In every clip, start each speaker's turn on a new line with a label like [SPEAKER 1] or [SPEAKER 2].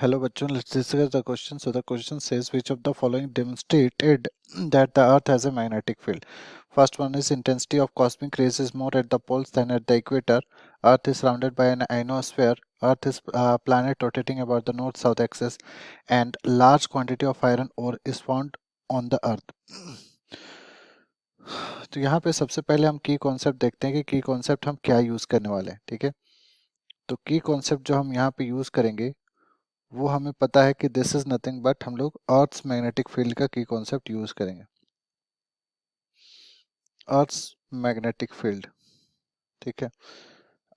[SPEAKER 1] Hello bachon, let's discuss the question. So the question says which of the following demonstrated that the earth has a magnetic field. First one is intensity of cosmic rays is more at the poles than at the equator. Earth is surrounded by an ionosphere. Earth is a planet rotating about the north south axis and large quantity of iron ore is found on the earth. तो यहाँ पे सबसे पहले हम की concept देखते हैं कि की कॉन्सेप्ट हम क्या यूज करने वाले हैं. ठीक है, तो की कॉन्सेप्ट जो हम यहाँ पे यूज करेंगे वो हमें पता है कि दिस इज नथिंग बट हम लोग अर्थ्स मैग्नेटिक फील्ड का की कॉन्सेप्ट यूज करेंगे. Earth's magnetic field. ठीक है,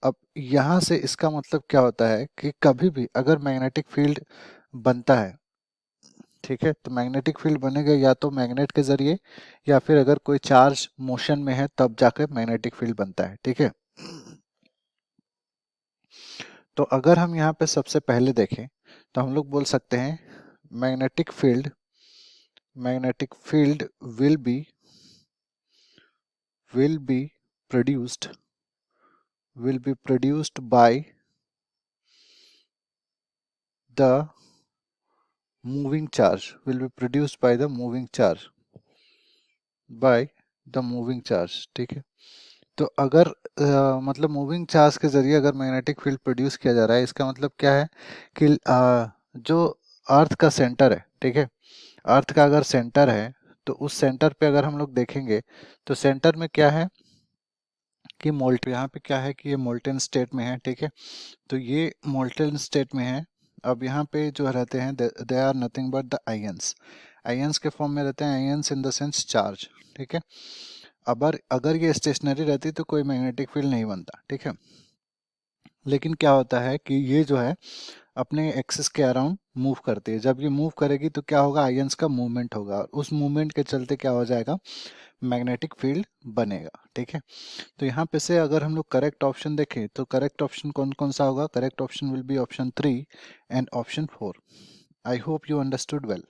[SPEAKER 1] अब यहाँ से इसका मतलब क्या होता है कि कभी भी अगर मैग्नेटिक फील्ड बनता है, ठीक है, तो मैग्नेटिक फील्ड बनेगा या तो मैग्नेट के जरिए या फिर अगर कोई चार्ज मोशन में है तब जाकर मैग्नेटिक फील्ड बनता है. ठीक है, तो अगर हम यहाँ पे सबसे पहले देखें तो हम लोग बोल सकते हैं magnetic field will be produced by the moving charge ठीक है, तो अगर मतलब मूविंग चार्ज के जरिए अगर मैग्नेटिक फील्ड प्रोड्यूस किया जा रहा है इसका मतलब क्या है कि जो अर्थ का सेंटर है, ठीक है, अर्थ का अगर सेंटर है तो उस सेंटर पे अगर हम लोग देखेंगे तो सेंटर में क्या है कि मोल्ट यहाँ पे क्या है कि ये मोल्टेन स्टेट में है. ठीक है, तो ये मोल्टेन स्टेट में है. अब यहाँ पे जो रहते हैं they are nothing but the ions के फॉर्म में रहते हैं, ions in the sense charge. ठीक है, अगर ये स्टेशनरी रहती तो कोई मैग्नेटिक फील्ड नहीं बनता. ठीक है, लेकिन क्या होता है कि ये जो है अपने एक्सिस के अराउंड मूव करती है. जब ये मूव करेगी तो क्या होगा, आयंस का मूवमेंट होगा और उस मूवमेंट के चलते क्या हो जाएगा, मैग्नेटिक फील्ड बनेगा. ठीक है, तो यहाँ पे से अगर हम लोग करेक्ट ऑप्शन देखें तो करेक्ट ऑप्शन कौन कौन सा होगा, correct option will be option 3 and option 4. I hope you understood well.